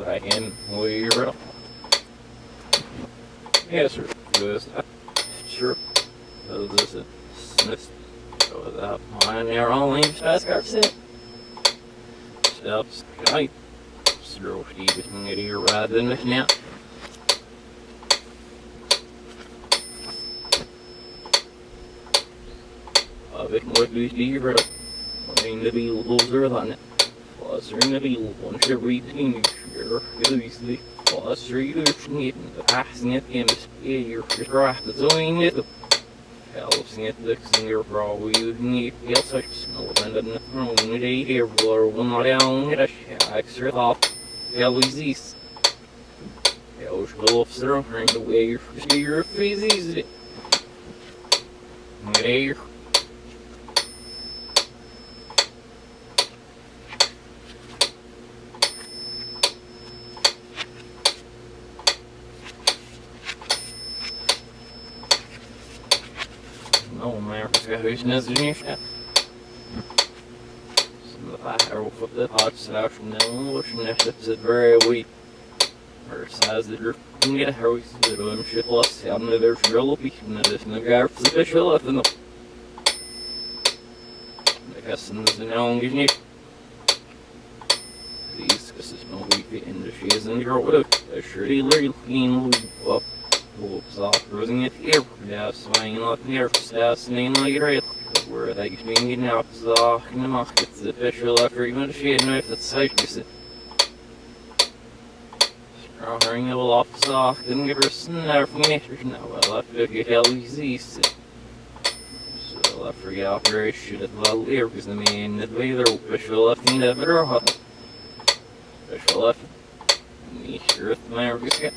I can wear. Yes, sir. Good. Sure. So this is Smith. So that mine there only fast car set. Steps. Right. Zero feet between it here rather than this now. Vi kan gå ut i rød. Og en av bilbåserne. Flaseren av bilbånser reading your easily. Flaser i løsningen. Passing it in the spear. Drafted so in it. Helping it looking your bra. You need feel such snow and then thrown it a here. Blur one down. It a extra off. Hell is this. Hell officer. Bring the way your face easy. There. Oh man, who's necessary? Some of the fire will the pots out from the ocean if it's very weak. Or size that you're going to get a hurry to do them shit lost. I'm the there's real beef and there's no guy for the fish left in the. I guess there's an only need. These, because there's no weak in the she is in your widow. A shirty lady clean loop up. Whoops off, cruising it here. Yeah, swinging up here, assassinating like a rail. Where they get being out, in the markets, the official after even a shade knife that's safe, you see. Strawberry will off sock, didn't give her a snare from nature. Now, well, I figured hell easy. So I forgot very shit at the level because the man that way their official left in the better hot. Official left. Me sure if the man was get.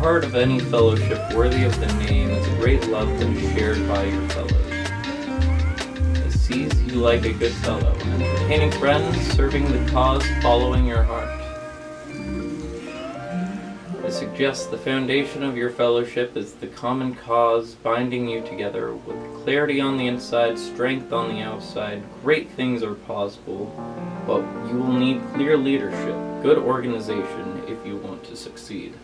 heart of any fellowship worthy of the name is a great love that is shared by your fellows. It sees you like a good fellow, entertaining friends, serving the cause, following your heart. It suggests the foundation of your fellowship is the common cause binding you together with clarity on the inside, strength on the outside. Great things are possible, but you will need clear leadership, good organization if you want to succeed.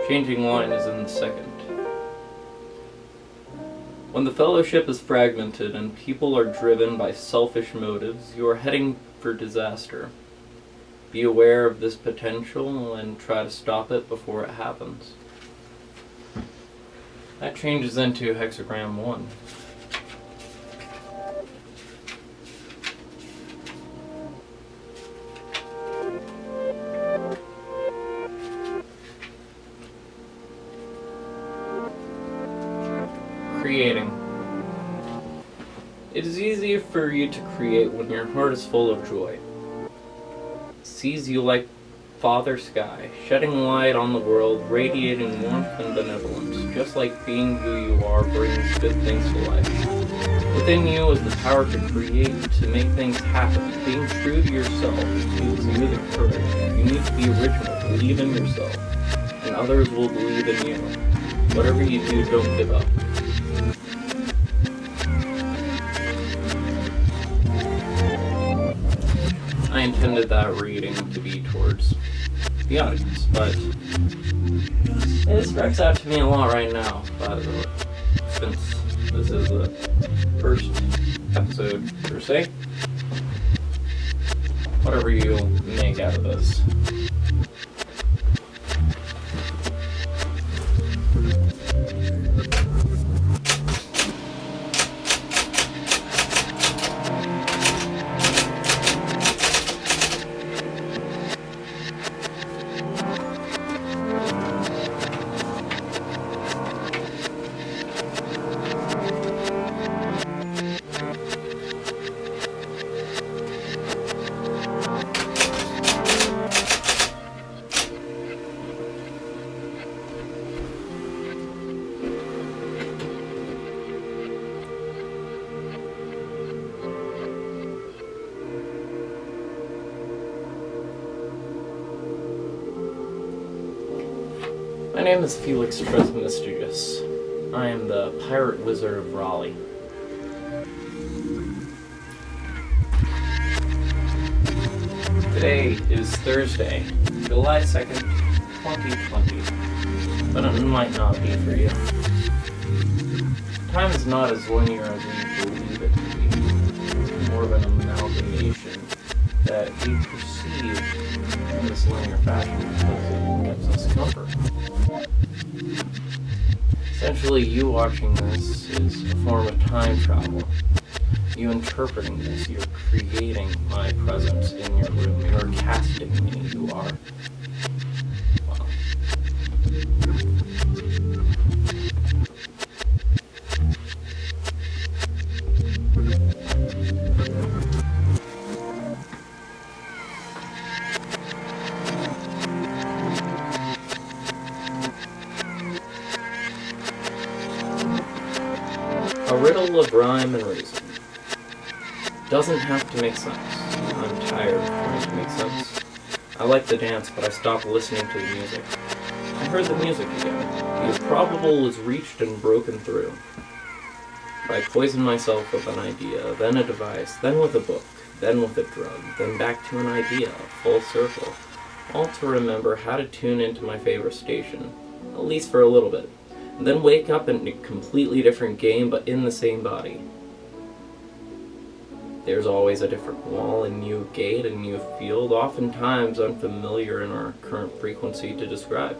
Changing line is in the second. When the fellowship is fragmented and people are driven by selfish motives, you are heading for disaster. Be aware of this potential and try to stop it before it happens. That changes into hexagram 1. Creating. It is easier for you to create when your heart is full of joy. Sees you like Father Sky, shedding light on the world, radiating warmth and benevolence, just like being who you are brings good things to life. Within you is the power to create, to make things happen. Being true to yourself gives you the courage. You need to be original, believe in yourself, and others will believe in you. Whatever you do, don't give up. I intended that reading to be towards the audience, but it strikes out to me a lot right now, since this is the first episode, per se. Whatever you make out of this. My name is Felix Trismegistus. I am the Pirate Wizard of Raleigh. Today is Thursday, July 2nd, 2020, but it might not be for you. Time is not as linear as we believe it to be, more of an amalgamation that we perceive in this linear fashion because it gives us comfort. Essentially, you watching this is a form of time travel. You interpreting this, you're creating my presence in your room, you're casting me, you are. Wow. A riddle of rhyme and reason. Doesn't have to make sense. I'm tired of trying to make sense. I like the dance, but I stopped listening to the music. I heard the music again. The improbable was reached and broken through. I poisoned myself with an idea, then a device, then with a book, then with a drug, then back to an idea, full circle. All to remember how to tune into my favorite station, at least for a little bit. And then wake up in a completely different game, but in the same body. There's always a different wall, a new gate, a new field, oftentimes unfamiliar in our current frequency to describe.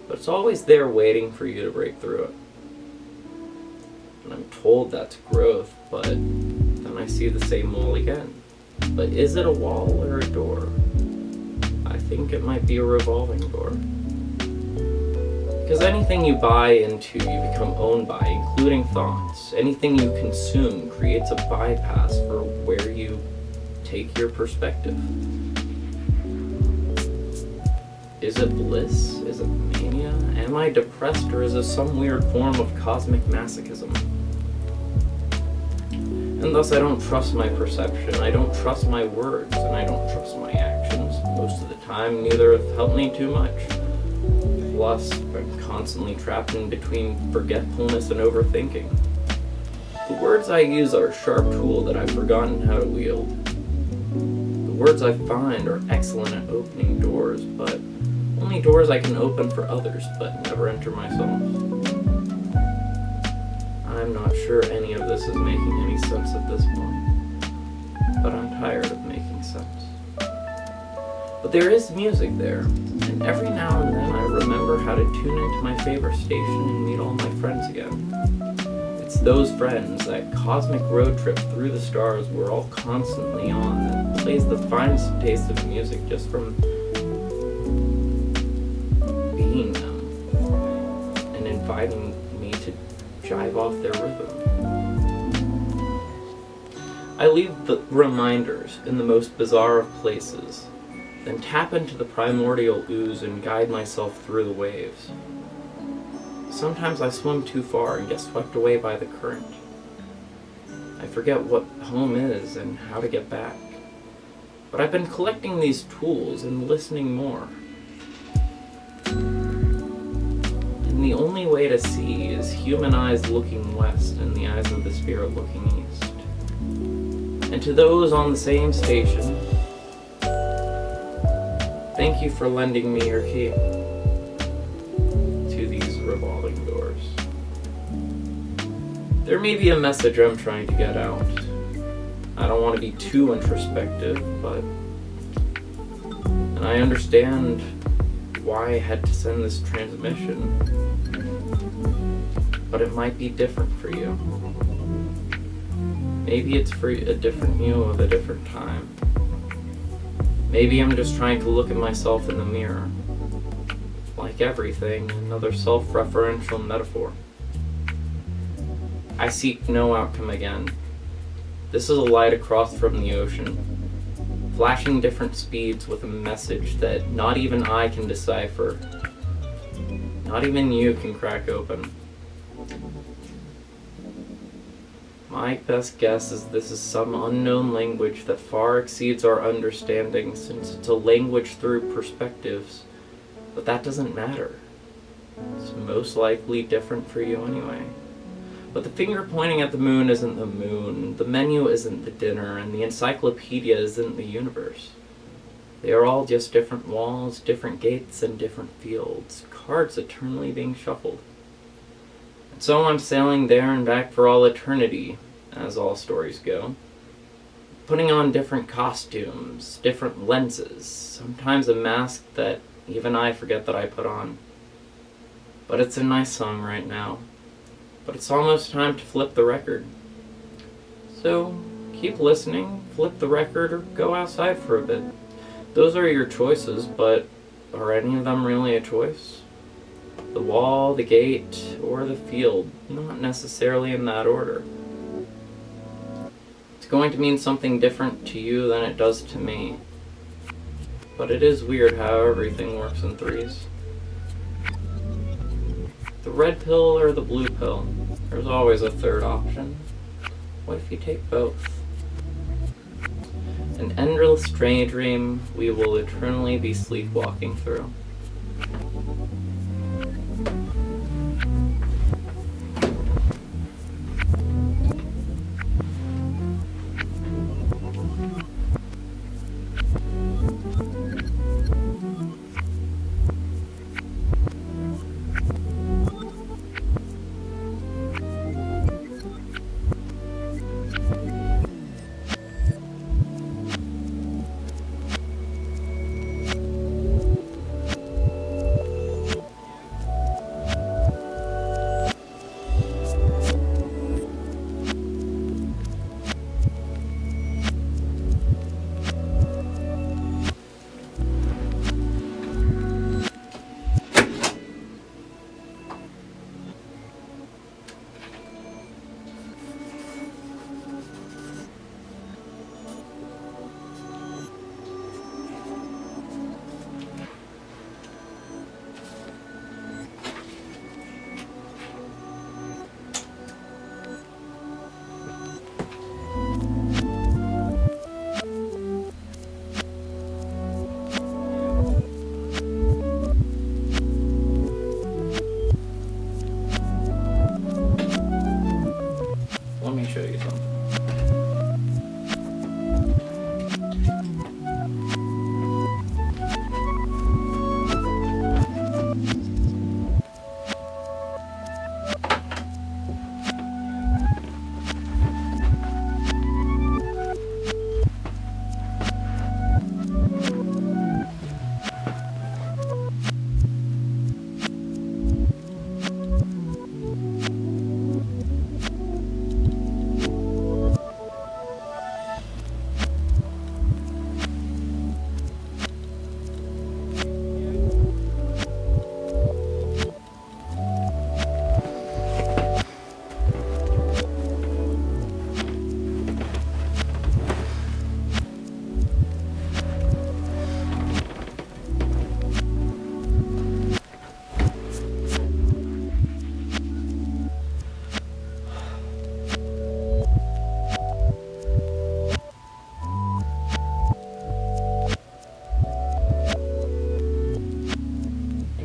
But it's always there waiting for you to break through it. And I'm told that's growth, but then I see the same wall again. But is it a wall or a door? I think it might be a revolving door. Because anything you buy into, you become owned by, including thoughts. Anything you consume creates a bypass for where you take your perspective. Is it bliss? Is it mania? Am I depressed, or is this some weird form of cosmic masochism? And thus I don't trust my perception, I don't trust my words, and I don't trust my actions. Most of the time, neither have helped me too much. Plus, I'm constantly trapped in between forgetfulness and overthinking. The words I use are a sharp tool that I've forgotten how to wield. The words I find are excellent at opening doors, but only doors I can open for others, but never enter myself. I'm not sure any of this is making any sense at this point, but I'm tired of making sense. But there is music there, and every now and then I remember how to tune into my favorite station and meet all my friends again. It's those friends, that cosmic road trip through the stars we're all constantly on, that plays the finest taste of music just from being them and inviting me to jive off their rhythm. I leave the reminders in the most bizarre of places, then tap into the primordial ooze and guide myself through the waves. Sometimes I swim too far and get swept away by the current. I forget what home is and how to get back. But I've been collecting these tools and listening more. And the only way to see is human eyes looking west and the eyes of the spirit looking east. And to those on the same station, thank you for lending me your key to these revolving doors. There may be a message I'm trying to get out. I don't want to be too introspective, and I understand why I had to send this transmission, but it might be different for you. Maybe it's for a different you of a different time. Maybe I'm just trying to look at myself in the mirror. Like everything, another self-referential metaphor. I seek no outcome again. This is a light across from the ocean, flashing different speeds with a message that not even I can decipher. Not even you can crack open. My best guess is this is some unknown language that far exceeds our understanding, since it's a language through perspectives, but that doesn't matter. It's most likely different for you anyway. But the finger pointing at the moon isn't the moon, the menu isn't the dinner, and the encyclopedia isn't the universe. They are all just different walls, different gates, and different fields, cards eternally being shuffled. And so I'm sailing there and back for all eternity, as all stories go, putting on different costumes, different lenses, sometimes a mask that even I forget that I put on. But it's a nice song right now. But it's almost time to flip the record. So keep listening, flip the record, or go outside for a bit. Those are your choices, but are any of them really a choice? The wall, the gate, or the field, not necessarily in that order. It's going to mean something different to you than it does to me. But it is weird how everything works in threes. The red pill or the blue pill? There's always a third option. What if you take both? An endless daydream we will eternally be sleepwalking through. show you something.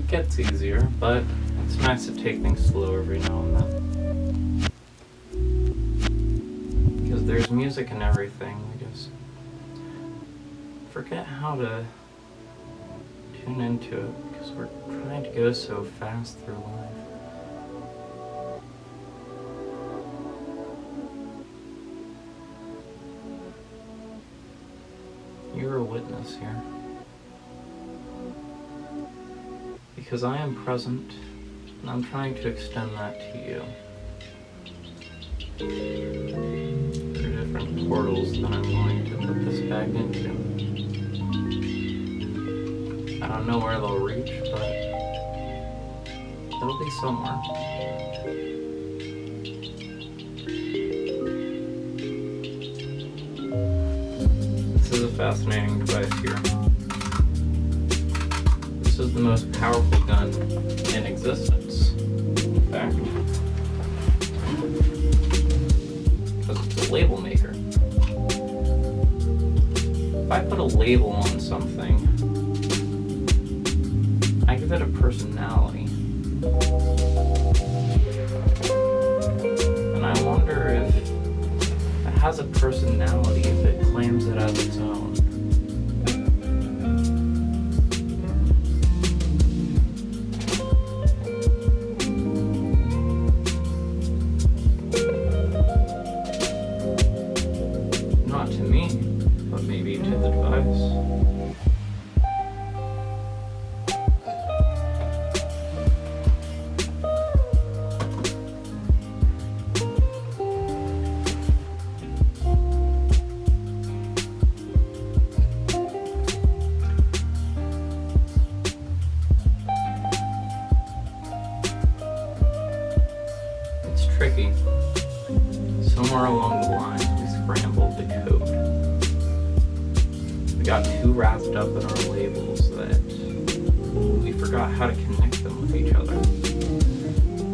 Gets easier, but it's nice to take things slow every now and then. Because there's music and everything, we just forget how to tune into it because we're trying to go so fast through life. You're a witness here. Because I am present, and I'm trying to extend that to you. There are different portals that I'm going to put this back into. I don't know where they'll reach, but they'll be somewhere. This is a fascinating device here. This is the most powerful gun in existence, in fact, because it's a label maker. If I put a label on something, I give it a personality. And I wonder if it has a personality if it claims it as its own. Tricky. Somewhere along the lines, we scrambled the code. We got too wrapped up in our labels that we forgot how to connect them with each other.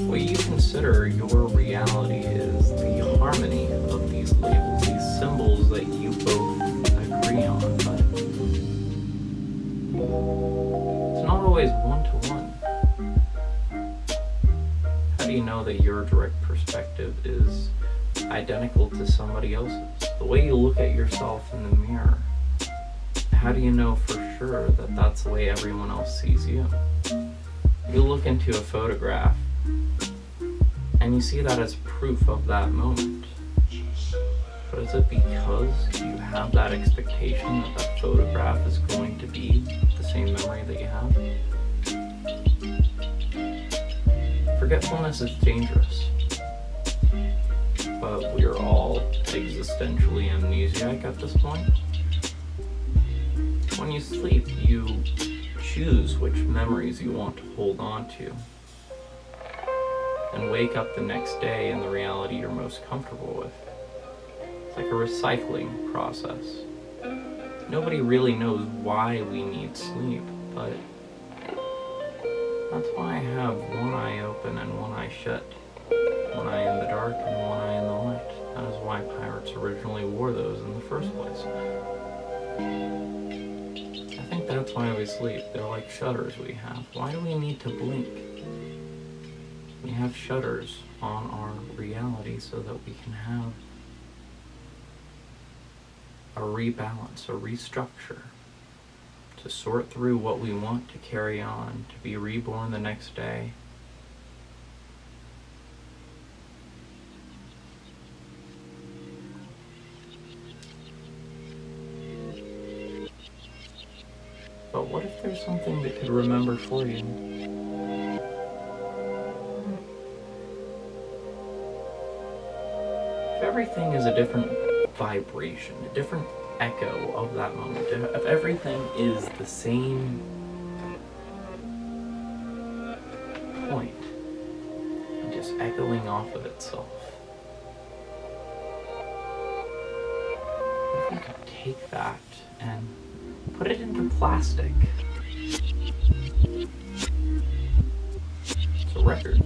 What you consider your reality is the harmony of these labels, these symbols that you both agree on, but it's not always one-to-one. How do you know that your direct perspective is identical to somebody else's? The way you look at yourself in the mirror, how do you know for sure that that's the way everyone else sees you? You look into a photograph and you see that as proof of that moment. But is it because you have that expectation that that photograph is going to be the same memory that you have? Forgetfulness is dangerous, but we are all existentially amnesiac at this point. When you sleep, you choose which memories you want to hold on to, and wake up the next day in the reality you're most comfortable with. It's like a recycling process. Nobody really knows why we need sleep, but that's why I have one eye open and one eye shut. One eye in the dark and one eye in the light. That is why pirates originally wore those in the first place. I think that's why we sleep. They're like shutters we have. Why do we need to blink? We have shutters on our reality so that we can have a rebalance, a restructure, to sort through what we want to carry on, to be reborn the next day. But what if there's something that could remember for you? If everything is a different vibration, a different echo of that moment, if everything is the same point, and just echoing off of itself, if we could take that and put it into plastic? It's a record.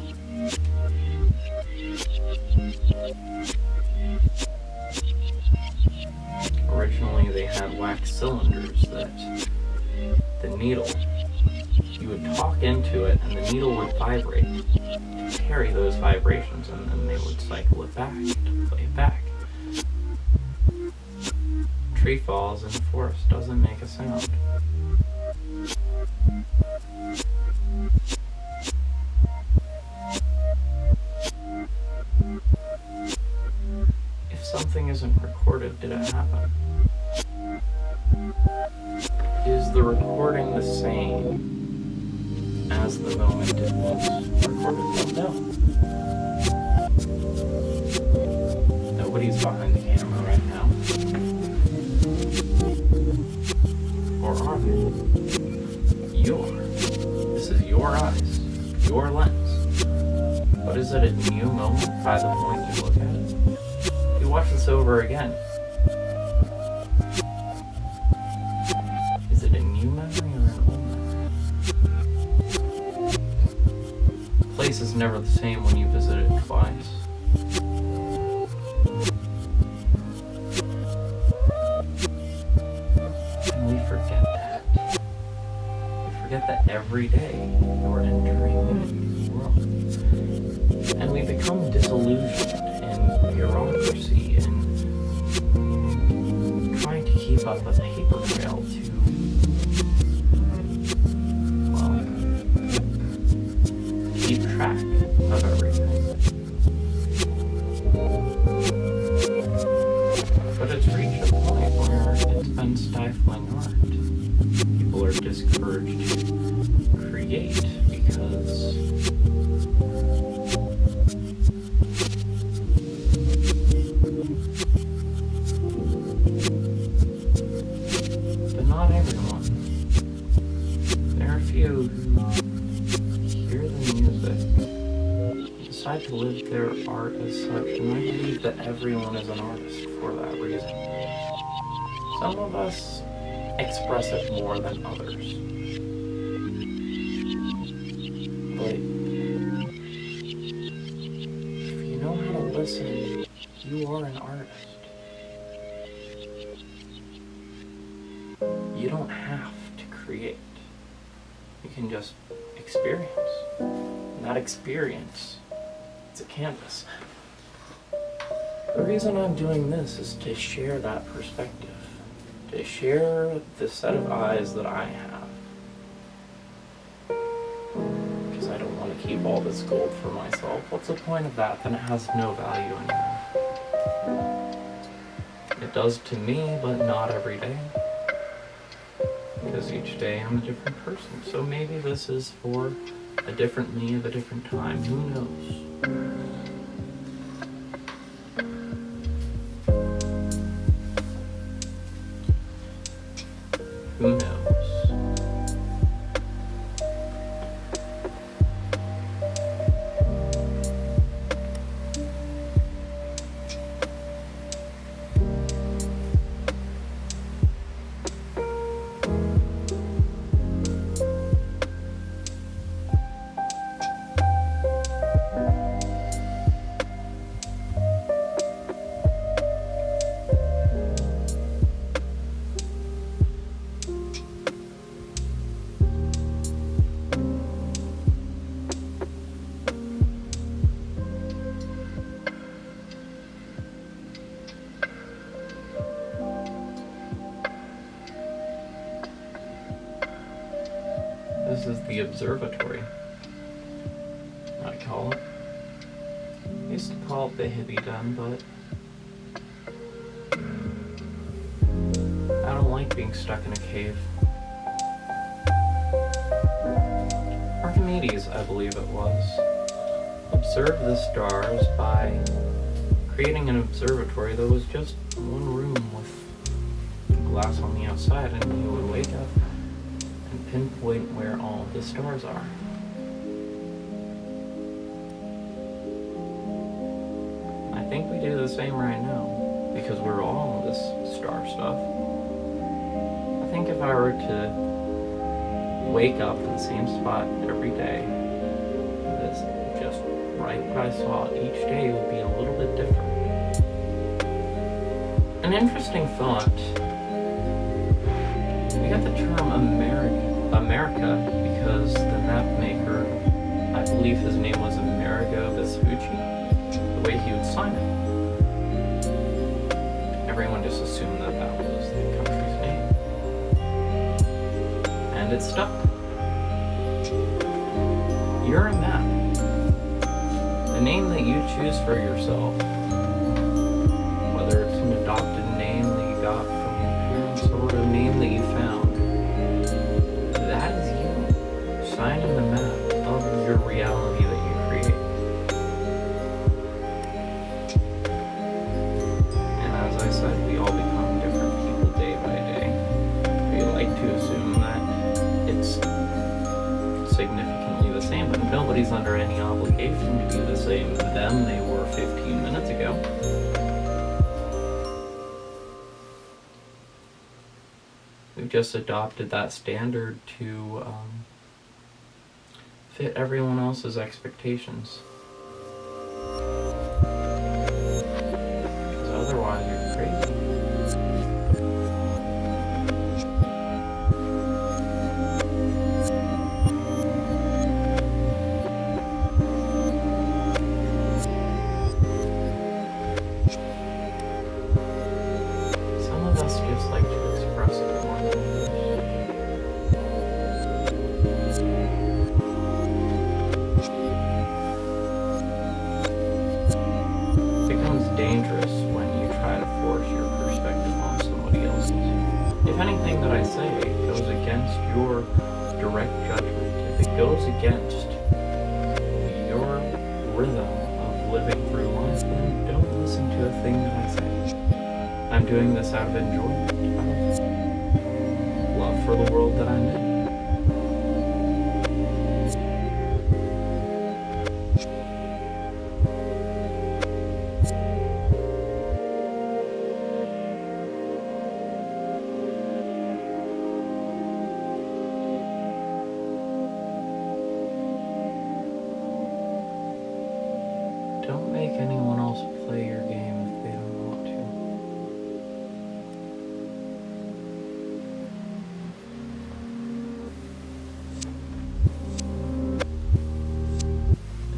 Originally they had wax cylinders that the needle, you would talk into it and the needle would vibrate to carry those vibrations, and then they would cycle it back to play it back. Tree falls in the forest, doesn't make a sound. If something isn't recorded, did it happen? Is the recording the same as the moment it was recorded? No. Nobody's behind the camera right now. Or are they? You are. This is your eyes, your lens. But is it a new moment by the point you look at it? If you watch this over again, is it a new memory or an old memory? The place is never the same when you visit it twice. That every day we're entering a new world. And we become disillusioned in bureaucracy and trying to keep up a paper trail to, well, keep track of everything. But it's reached a point where it's been stifling art. People are discouraged to create because but not everyone. There are a few who hear the music, decide to live their art as such, and I believe that everyone is an artist for that reason. Some of us express it more than others. But if you know how to listen, you are an artist. You don't have to create. You can just experience. And that experience, it's a canvas. The reason I'm doing this is to share that perspective. To share the set of eyes that I have. Because I don't want to keep all this gold for myself. What's the point of that? Then it has no value anymore. It does to me, but not every day. Because each day I'm a different person. So maybe this is for a different me of a different time. Who knows? Who knows? is the observatory, I call it. I used to call it the hippie den, but I don't like being stuck in a cave. Archimedes, I believe it was, observed the stars by creating an observatory that was just one room with glass on the outside, and he would wake up and pinpoint where all the stars are. I think we do the same right now, because we're all this star stuff. I think if I were to wake up in the same spot every day, that's just right what I saw each day would be a little bit different. An interesting thought. We got the term America because the map maker, I believe his name was Amerigo Vespucci, the way he would sign it. Everyone just assumed that that was the country's name. And it stuck. You're a map. The name that you choose for yourself, whether it's an adopted name that you got from your parents or a name that you found, that is you signing the map of your reality that you create. And as I said, we all become different people day by day. We like to assume that it's significantly the same, but nobody's under any obligation to be the same to them they were 15 minutes ago. We've just adopted that standard to fit everyone else's expectations. Because otherwise you're crazy. Some of us just like to express it more than others. It becomes dangerous when you try to force your perspective on somebody else's. If anything that I say goes against your direct judgment, if it goes against your rhythm of living through life, then don't listen to a thing that I say. I'm doing this out of enjoyment, out of love for the world that I'm in. Don't make anyone else play your game if they don't want to.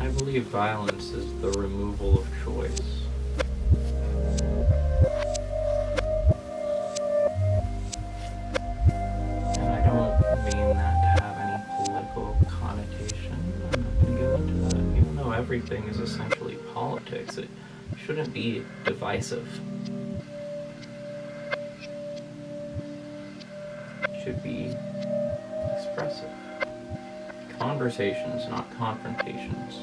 I believe violence is the removal of choice. And I don't mean that to have any political connotation. I'm not going to go into that. Even though everything is essentially politics, it shouldn't be divisive. It should be expressive. Conversations, not confrontations.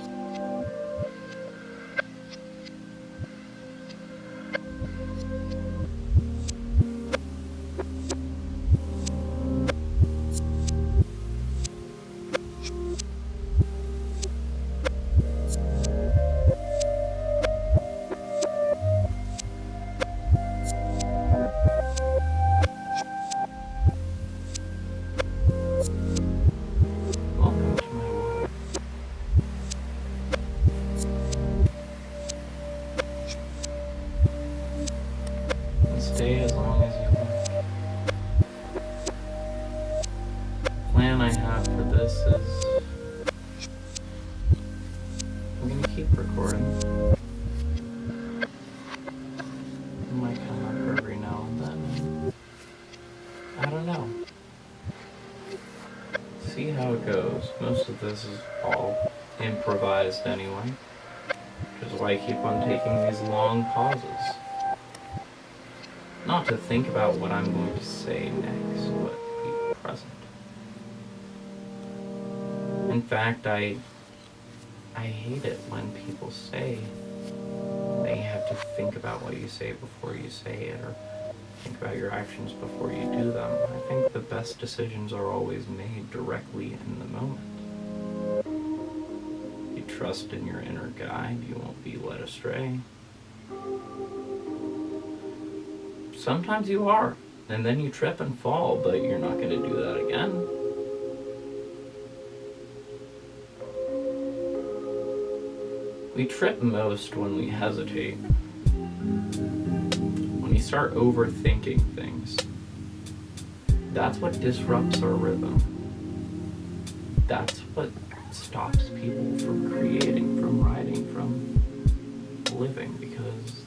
Welcome to my world. And stay as long as you like. The plan I have for this is I'm going to keep recording. It might come up every now and then. I don't know. See how it goes. Most of this is all improvised anyway, which is why I keep on taking these long pauses. Not to think about what I'm going to say next, but be present. In fact, I hate it when people say that you have to think about what you say before you say it, or think about your actions before you do them. I think the best decisions are always made directly in the moment. You trust in your inner guide, you won't be led astray. Sometimes you are, and then you trip and fall, but you're not going to do that again. We trip most when we hesitate. When you start overthinking things. That's what disrupts our rhythm. That's what stops people from creating, from writing, from living, because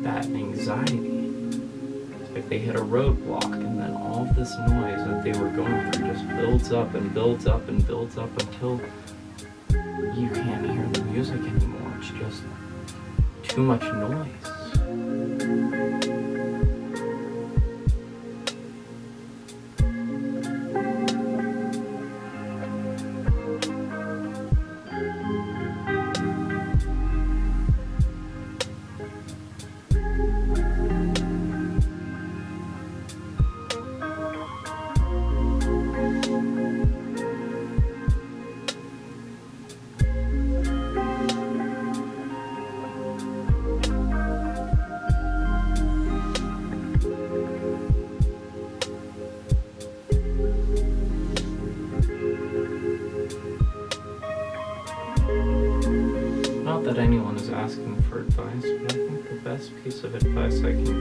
that anxiety, it's like they hit a roadblock, and then all of this noise that they were going through just builds up and builds up and builds up until you can't hear the music anymore. It's just too much noise. Not that anyone is asking for advice, but I think the best piece of advice I can give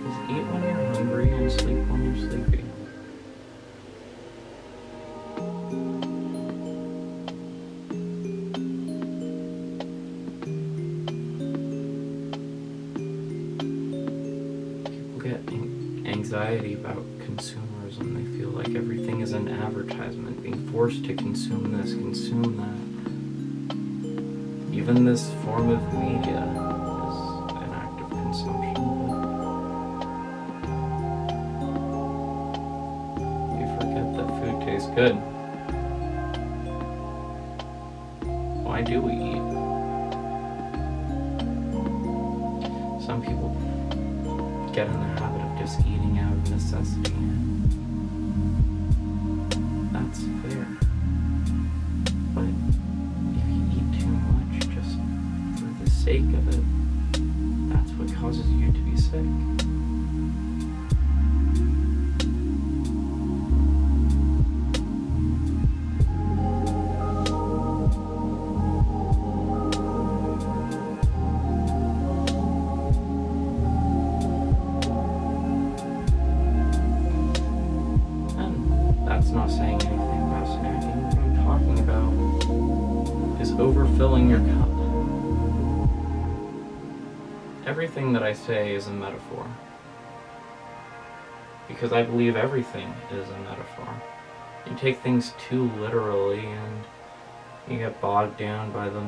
is eat when you're hungry and sleep when you're sleepy. People get anxiety about consumerism. They feel like everything is an advertisement, being forced to consume this, consume that. Even this form of media is an act of consumption, but we forget that food tastes good. Why do we eat? Some people get in the habit of just eating out of necessity. That's fair. But if you eat too much just for the sake of it, that's what causes you to be sick. And that's not saying anything about snacking. What I'm talking about is overfilling your cup. Everything that I say is a metaphor, because I believe everything is a metaphor. You take things too literally and you get bogged down by the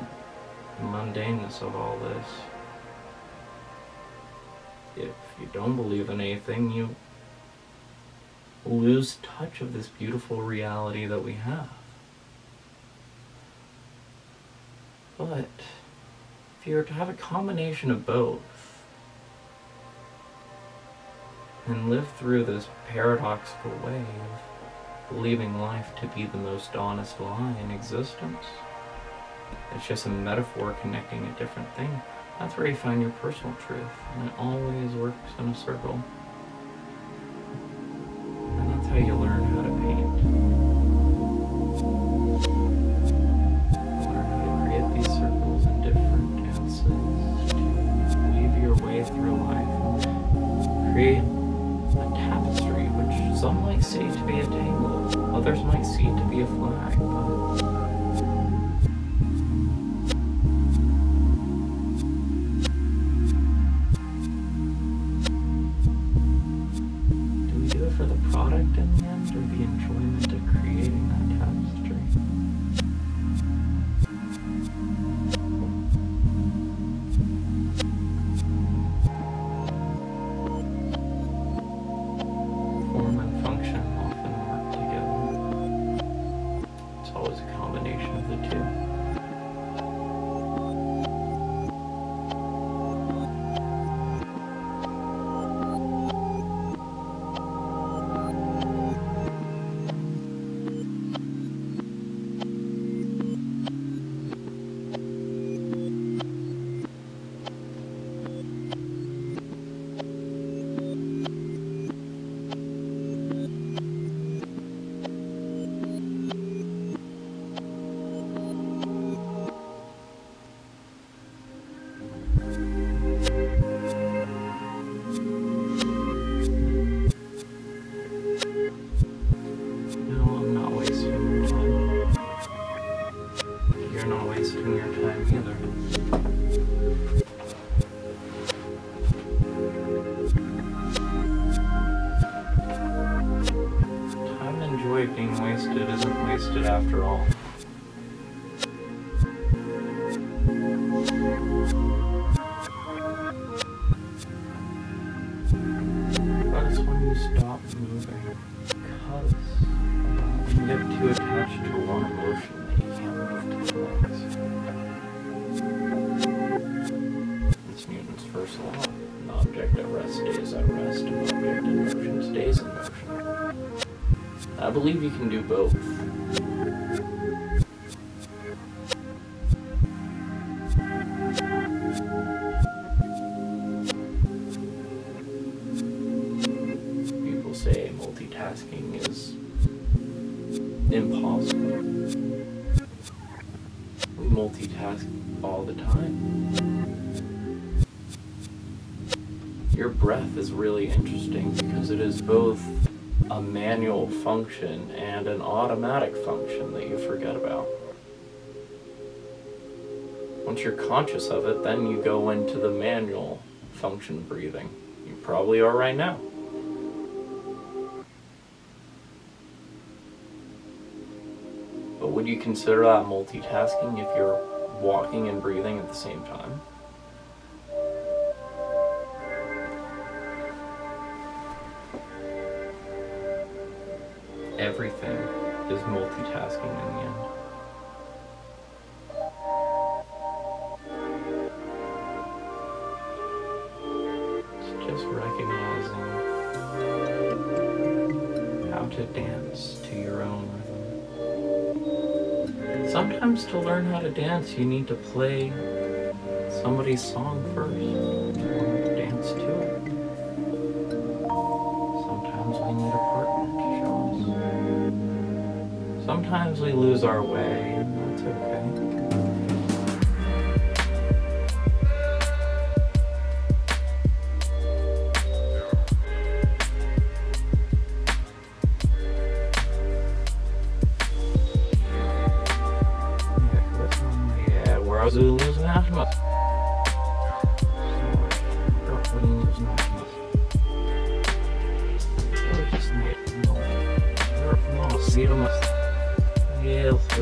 mundaneness of all this. If you don't believe in anything, you lose touch of this beautiful reality that we have. But if you were to have a combination of both and live through this paradoxical way of believing life to be the most honest lie in existence, it's just a metaphor connecting a different thing, that's where you find your personal truth, and it always works in a circle. And that's how you learn how to paint. You learn how to create these circles and different dances to weave your way through life and create a tapestry, which some might see to be a tangle, others might see to be a flag, but do we do it for the product in the end, or the enjoyment of creating that tapestry? Because you get too attached to one emotion that you can't move to the next. It's Newton's first law. An object at rest stays at rest, an object in motion stays in motion. I believe you can do both. People say multitasking is impossible. We multitask all the time. Your breath is really interesting because it is both a manual function and an automatic function that you forget about. Once you're conscious of it, then you go into the manual function breathing. You probably are right now. But would you consider that multitasking if you're walking and breathing at the same time? Everything is multitasking in the end. It's just recognizing how to dance to your own rhythm. Sometimes to learn how to dance, you need to play somebody's song first and dance to it. Sometimes we need a partner to show us. Sometimes we lose our way, and that's okay. Yeah, where I was losing half of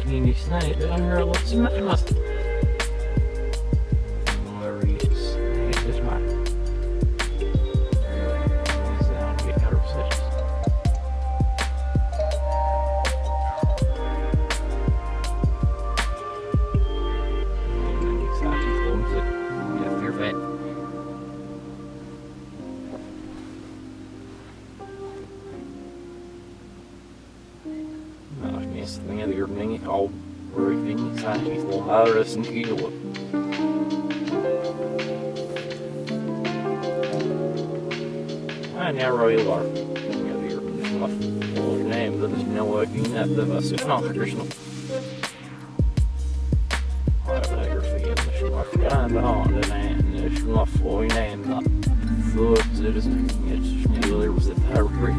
Niet snijden, dan weer wat smaken was. Maar iets, nee, het is maar. Down, get out of sets. En dan ik sta hier gewoon zitten. Ja, weer vet. Nou, als meeste dingen die er denk ik al working exactly for others and heal. I never really are. Your name, that is no working at the bus. It's not traditional. Biography in the schmuck and on the name, the schmuck for name, not food citizen. It's nearly was the territory.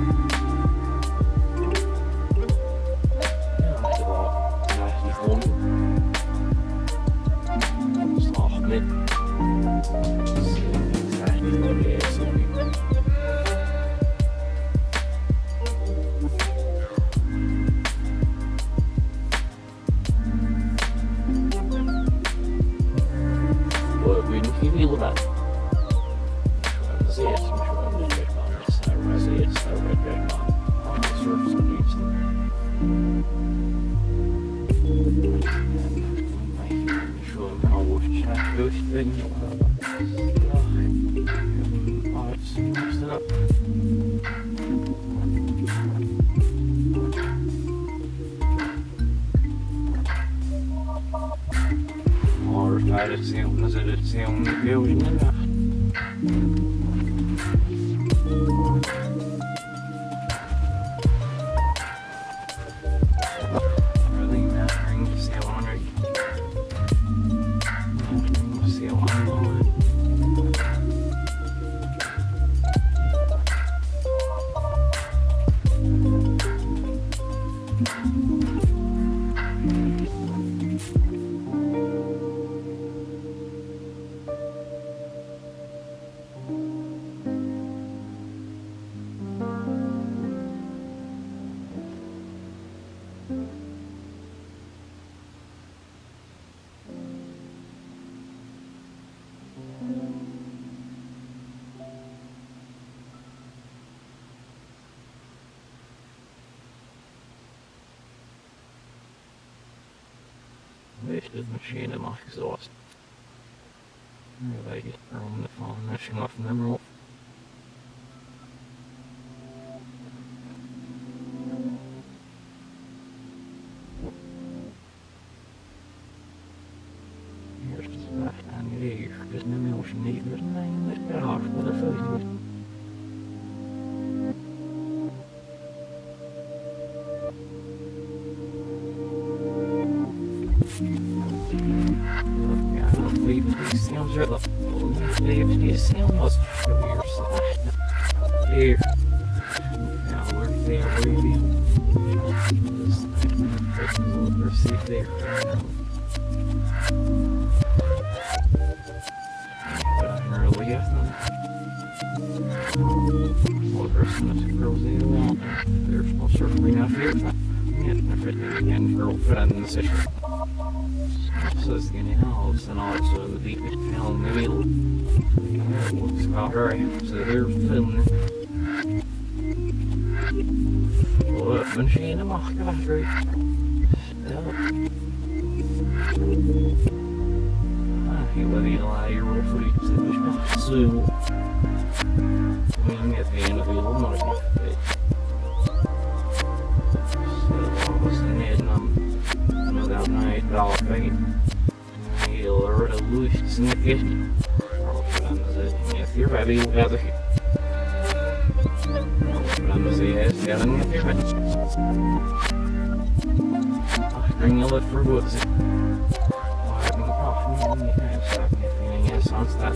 Meeste machine mag exhaust. Weet je, waarom de van national of nummer op. Eerst is het echt aan je leer, dus nu moet je niet meer nemen, dat is hard, maar dat weet je niet. Levens was weer slecht. Hier. Ja, we're there, really. We're safe there. But I'm really asking. Well, there's some girls they want. There's no certainly not here. Yeah, everything again, girlfriend in the session. Says in the house and also the deep film middle. Looks about right. So here's filming. What machine am I got right? He let me lie your real freak so we at the end of the little not so I was in it and I'm without night dog pain. He'll already lose sniff it. If you're ready, you'll gather here. I'm gonna say yes, yeah, I'm gonna hear it. I'll bring you look for woods. I'll have me coffee and you can stop me feeling yes on that.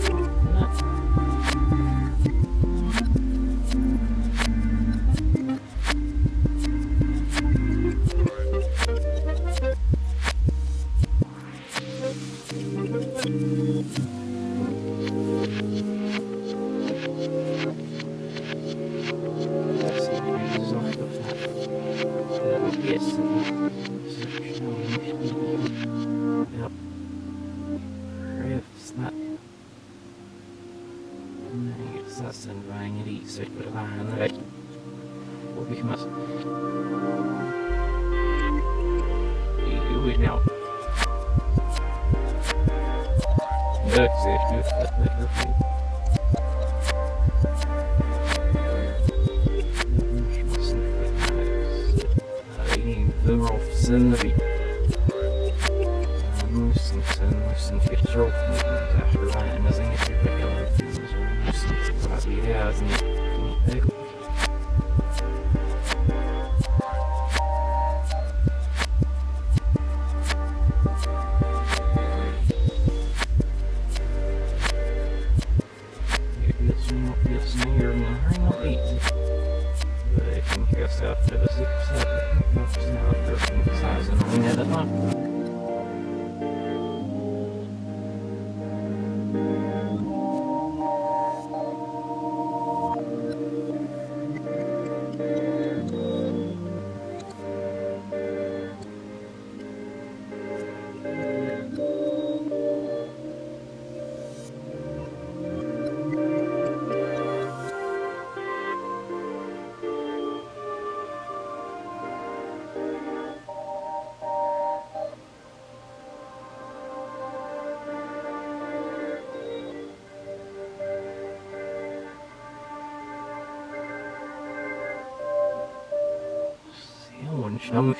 Some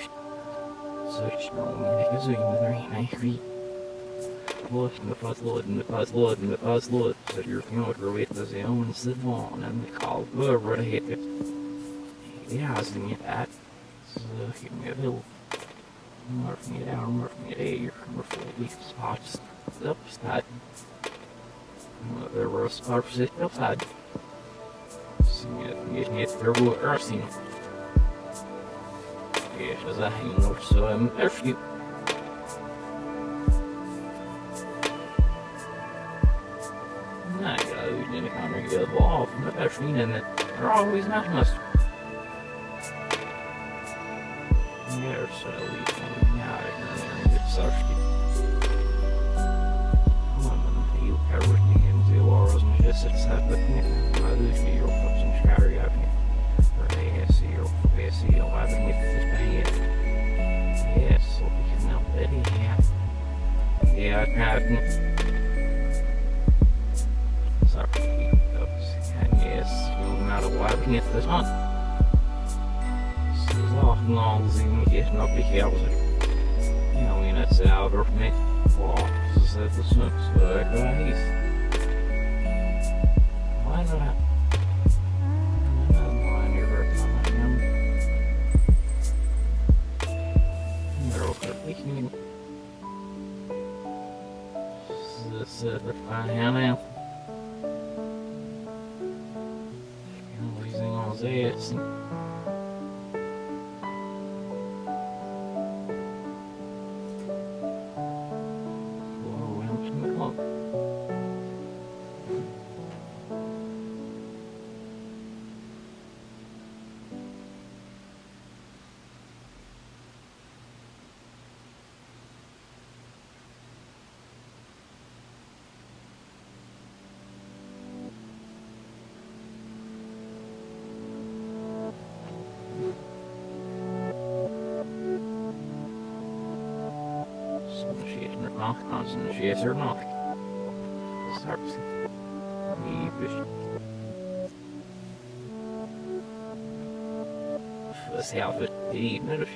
such magazine very nicely. Lord and the fuzz lord and the fuzz lord and the fuzz lord. So you're familiar with the zone Savon and the call whoever to hit it. He has me that. So give me a little. Morph me down, morph me there, morph me spots. Upside. There were spots upside. See it, there were earthing. Yes, as I know, so if you I go in the corner, you go off, but that's meaning that they're always not must. Yeah, so we come out of here and get thirsty. I'm gonna feel everything in the wars and just it's happening. I lose me your cups and shatter you. Yes, so we can now bet it. yeah, crafting. Sorry, and yes, you're not a wild against this one. So, long as you get not be careful. You know, when it's out of me, well, this is the snooks, but guys, why not? Hannah, losing all this. Yes or not? Starts. Let's have it. Even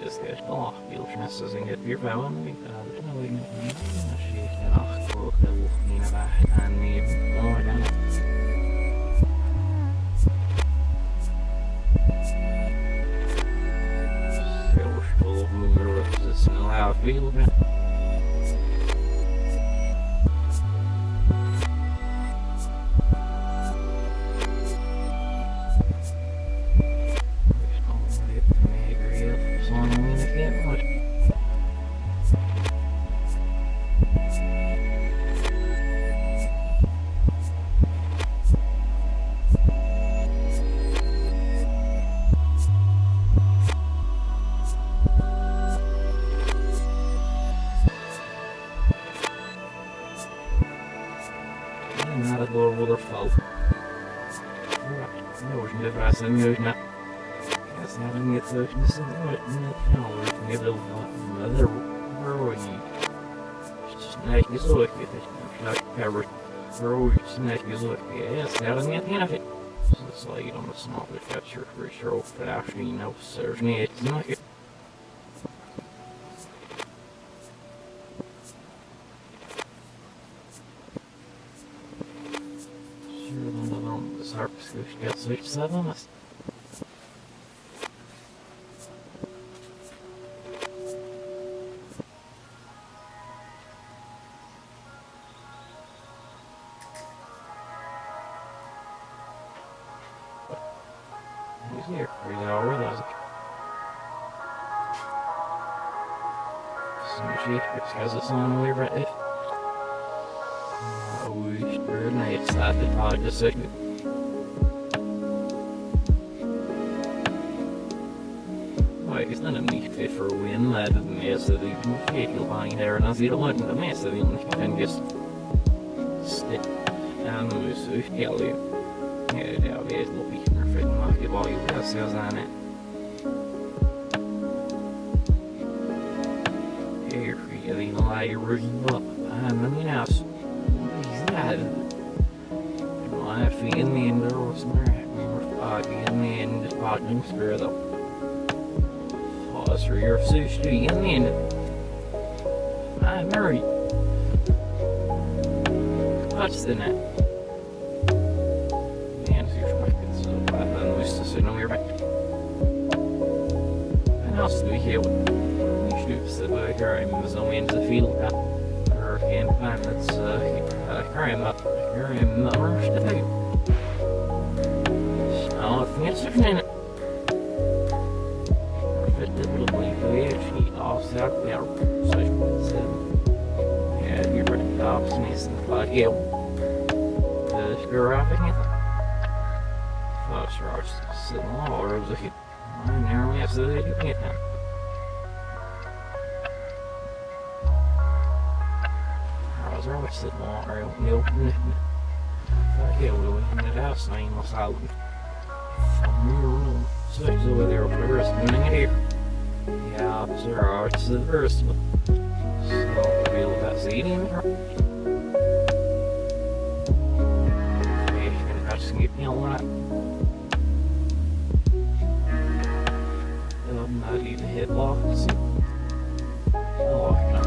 just get off. You'll trust us and get your vow on me. There's no way to she's off. Look at me back and me more than so full of this no how feel about. Slide on the small to capture for sure, but actually, you know, certainly it's not it. Sure, then along the surface, we got switch 7. Here, here's our realize some shit which has a song way right there. We sure night started hard to say. Wait, it's not a meat fit for a win, lad of the mess of the shit you'll find there, and as you don't want the mess of the only can just stick down the moose, so tell you. Yeah, now there's no be perfect market while you got sales on it. Here, really, no lie, you're rigging up. I'm in the house. He's not. And I feel in the end, there was more foggy in the end, the partner spirit though. Pause for your sushi in the end. I'm married. What's the net? Else do we hear what we shoot said by Karim was only into the field or campaign that's Karim up Karim rush to take so if we get certain in it or if it did look like we actually lost out there so yeah you're right tops and it's in the flag yeah the screw up again first rush sitting all over the heat. Now we have to do it now. I was always sitting on our open it. Yeah, we'll in the house, I ain't no solid. From your room, so it's over there for the rest of the minute here. Yeah, sir, it's the first one. So, we'll Sehen wir. Ich bin gerade snippen all that. Not even hit lock. Oh, no.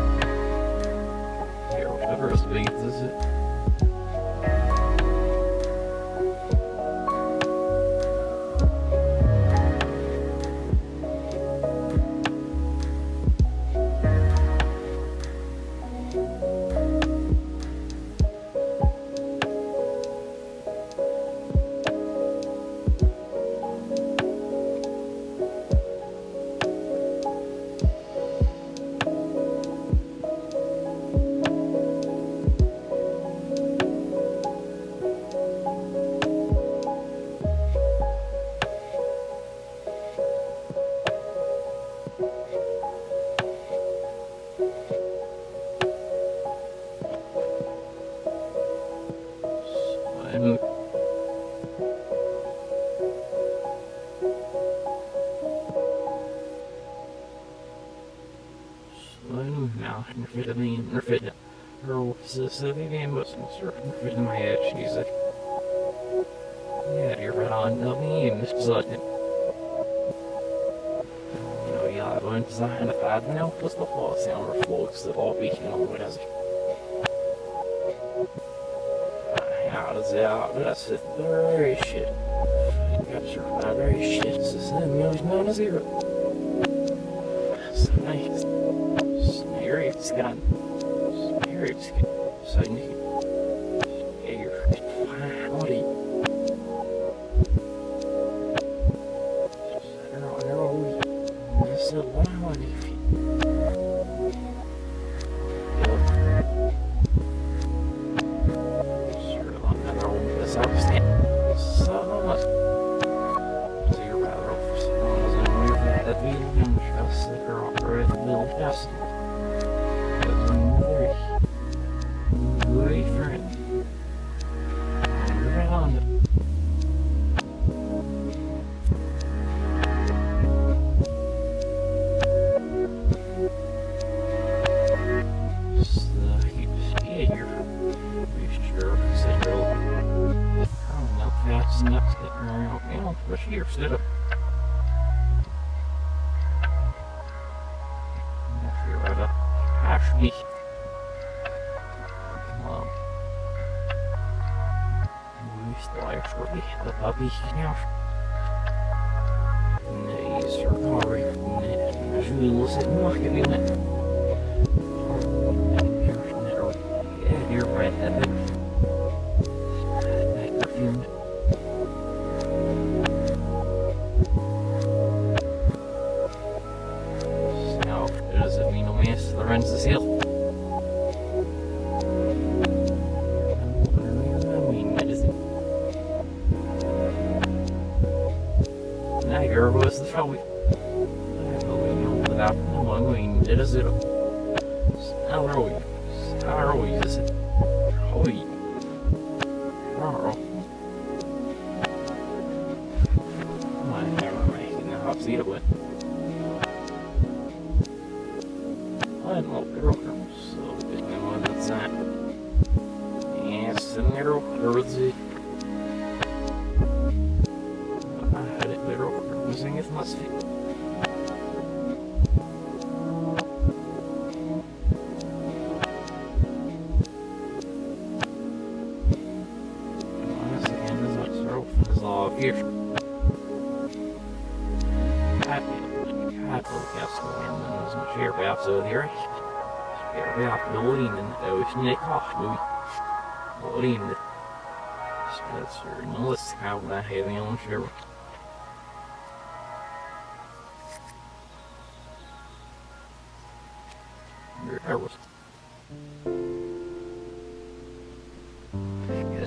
Here, whatever is beat, is it? Nerfit her specific game was nerfit in my head. She's like, yeah, you're right on. No, me and Mr. Sutton. You know, yeah, I went design if I didn't know what's the fall sound or floats that all be, you know, what is it? How does it out? That's it. Very shit. You got your very shit. This is the million amount of zero. So nice. Scary scan. Scary scan. So you get your finality. I don't know. This is a lot of money. Sure, I'm not going to this outstand. So much. So you're rather off. So I was going to move that video and just the girl for it. Multitasking. Very different. Around. Yeah, you're sure. Sit real. I don't know if that's enough to get around. You know, push here, sit up. You're right up. Actually. The puppy now. Nee, sorry. Nee, jullie zitten nog in het. Yeah, you're right. That perfume. Now, does it mean no mess? The runs the seal. Was the trouble? I believe without knowing it is it. Sorry, is it? Hoy. I never making the hot seat of it. I don't know, girl. So, it know that's that. Yes, and there was it. Using it must be. Once again, as much rope is all here. Happy castle and then as much air baths over here. Air bath building and those neck off building. That's your nose. How would I have the own share?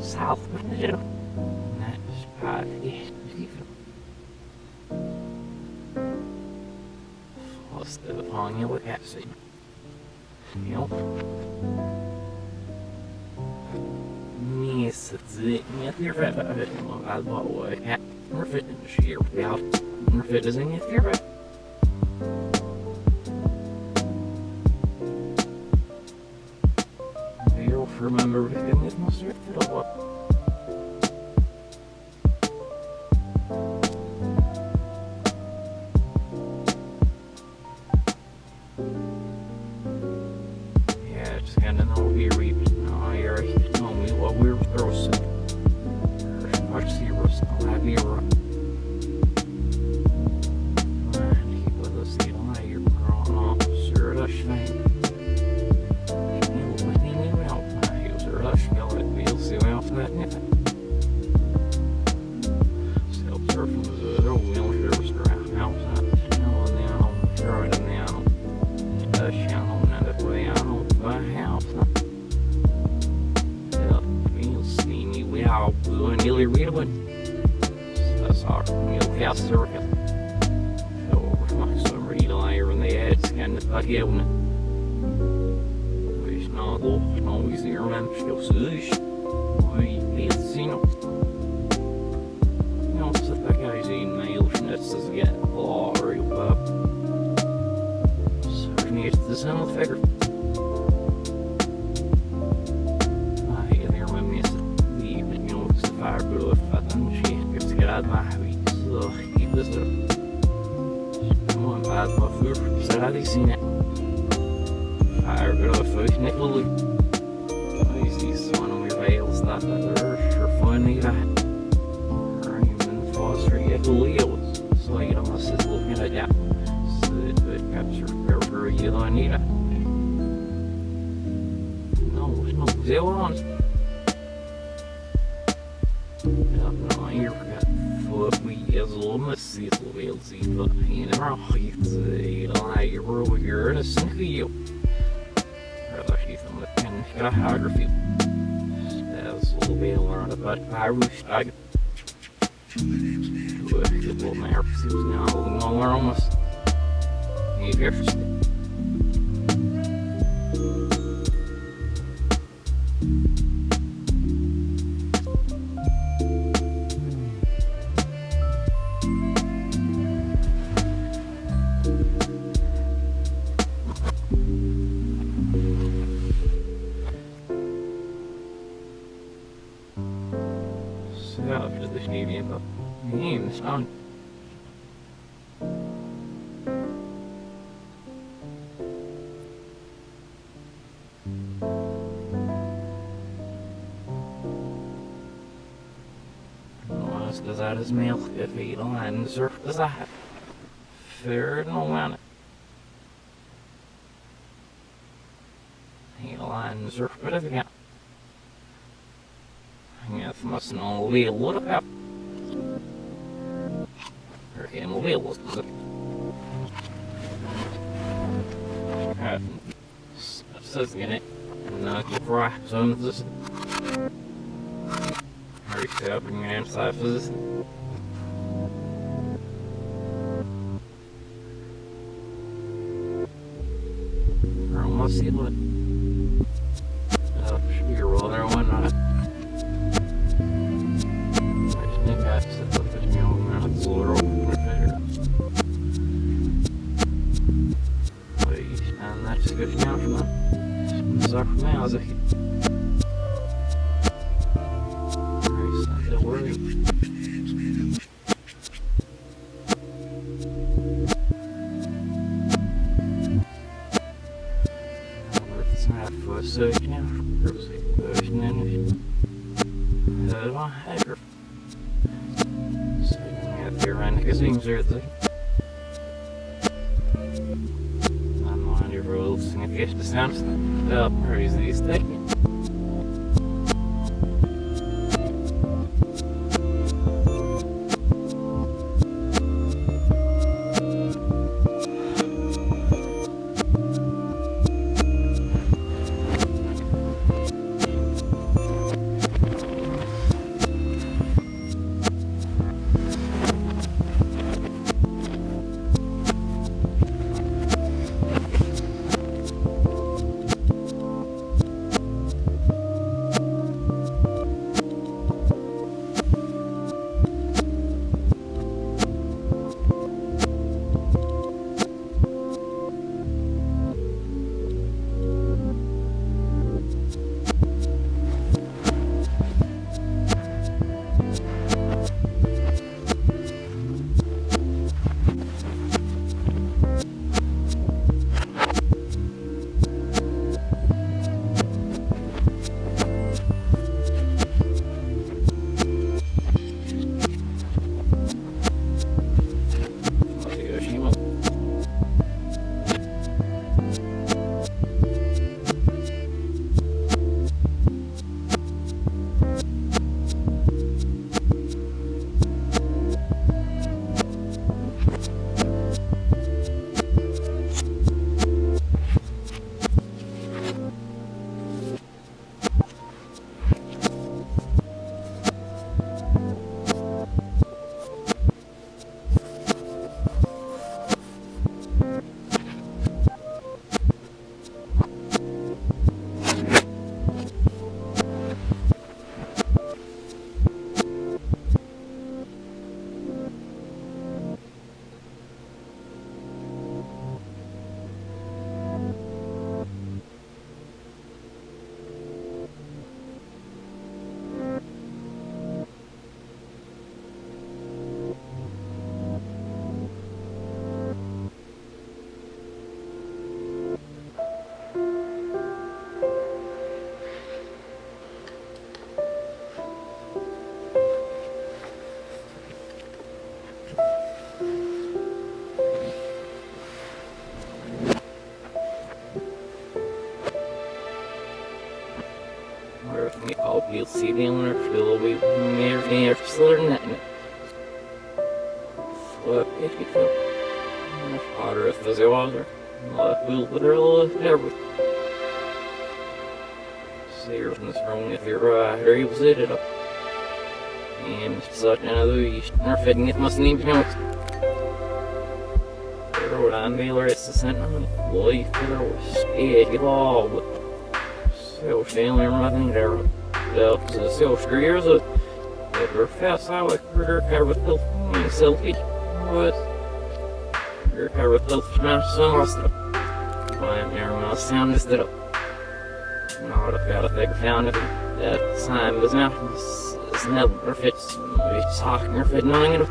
South of the that's part what's the upon you look at see you know yes it's it you're right about it I bought away cat we're fitting the sheer out we're fitting it you're right. remember him with most of it all. Yeah, just kinda know we reaped. No, you're right. Tell me what we're roasting. Watch the roast. I'll have you right. That is milk if he lands or does that fair no man he lands or whatever yeah if must know we look up or him we look says in it not your fry so this bring your inside for this. We're almost able to. Should be a roll there, one not. I just think I have to set up the it's a little wait, and that's a good now from that. Sorry for me, I was a dealer still be near slurring that. What if you feel? Hotter if there's a water. We'll put her all ever. Seriousness wrong if you're or you sit it up. And such another you are fitting it must need to know. What I'm dealer is the scent on it. Life there was scared all but so family running there. The so screers it. They were fast I like her car with the selfie. What? Her car with the smash sauce. I'm near my sound is that up. Not if I think found it. That time was not never fits. It's talking or fit knowing it.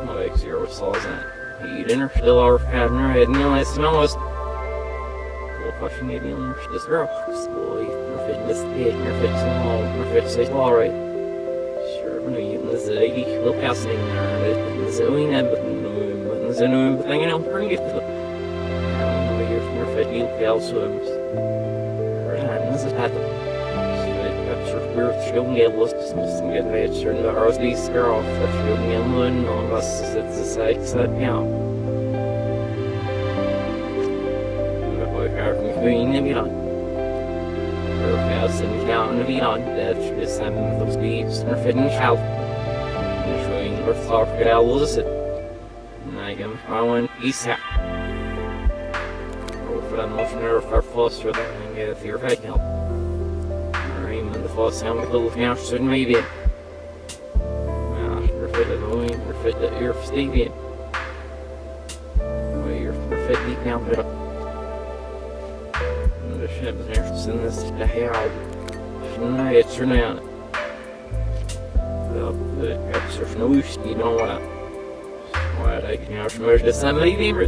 My zero sauce in. He dinner still our partner had no less smell was. Well, pushing it in this girl. Boy, her fitness did, her fits small, her fits is all right. Sure, when you this is 80, little passing there. This is only that, but there's a new thing and I'll bring it to the. I don't know, your fit you gal swims. Her time, this is happening. Schilding get lust müssen get red schön da aus dies girl that schilding in Lund und was ist das seit ja aber ich bin nicht wieder fast in town wieder that is some those beats and fitting help and showing her thought get out was it I am found east for that motion for foster and get your head help the first time we little house and maybe refit the moon, refit the earth stadium. We're refit the camp. The ship is interested in this to how it's renowned. The extra snooze, you know what? Why I can now smash the sun maybe.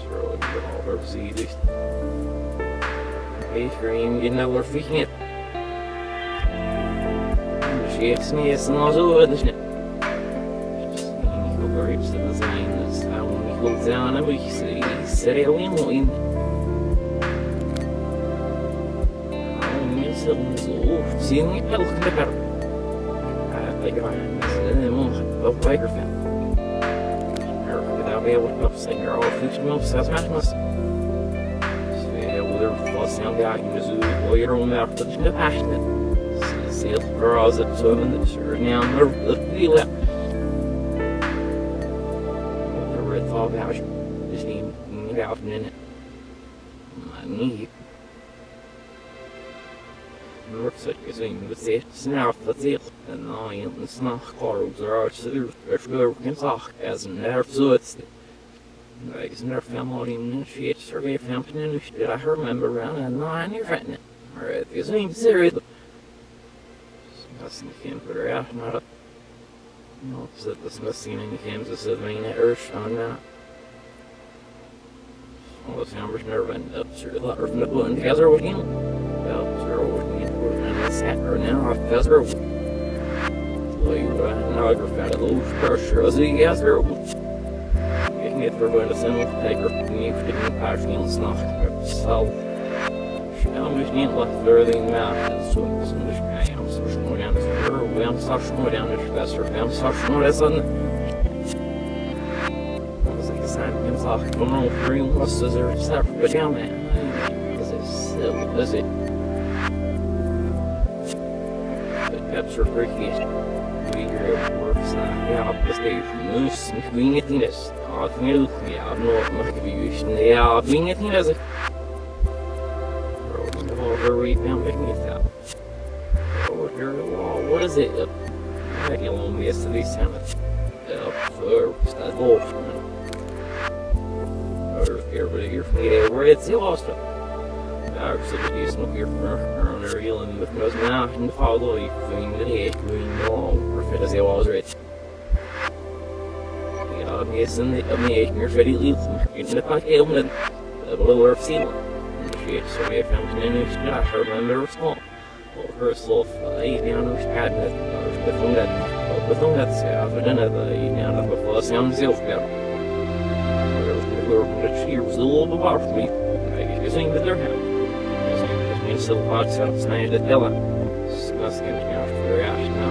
Surely we'll all see this. Green, you know we're freaking it. She asked me, it's not over the ship. Just seeing the grapes of the sign that's how we go down and we see, said it win. Seeing me, I look at the better. I think I'm the most of biker fan. Without being able to say you're all fish milk, that's my sound guy in Missouri, lawyer on that, but you're passionate. See if girls at swimming that sure now, the feel out. The red fog house, just need to get out in it. My knee. North such as in the set, snarf the tail, and I in the snarf cars are out to the good can talk as an nerve so it's. Like it's never found in the shit survey found in the shit I remember around and 9 years right now. Alright, this ain't serious. Discussing the camper out, not a. No, it's that discussing in Kansas City, Earth on that. All the numbers never went up, sort of letter from the blue and together with him. Well, zero with me, and it's at her now, off Fezzer. Now I go out of those pressure as he has her. It for going to send take her new fitting passion and snack so now we need left early now so some this I'm so more down this we am such more down this faster I'm such more as on was like a sign of talk don't know free was there separate but down man is it still is it the caps are freaky we hear works yeah the stage moves and doing it in this Milk, ja, nog mag ik u ja, ding het niet als ik. Over we found it niet out. Over here, what is it? I get along yesterday, sound for that wolf. Or everybody here from the where it's lost. Daar zit je eens nog hier around the real and with nos now and follow you doing the day, doing long, or fit as they was rich. Yes, and the you're ready to leave in the pocket of the lower of ceiling. She had so we found an image that I remember was small. Well, her self, I down was cabinet, before that's I've done it, now that before sounds ill. The tree was a little bit far from me. I guess with their hand. så vartsamt snöjt ett hela. Snaskens mer för hjärtna.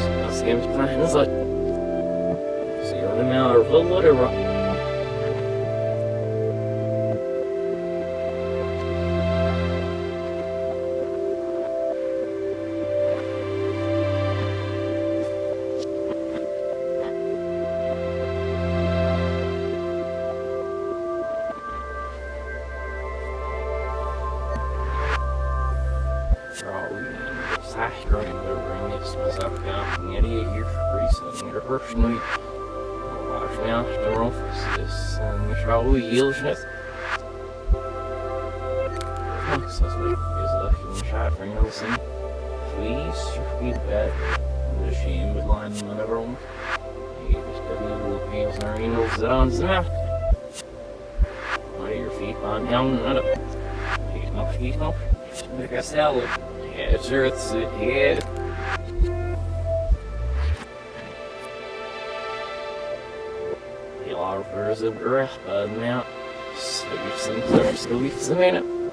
Snaskens plansat. Så gör det med att rulla det bra. Philosophers of grail, now, so some minute.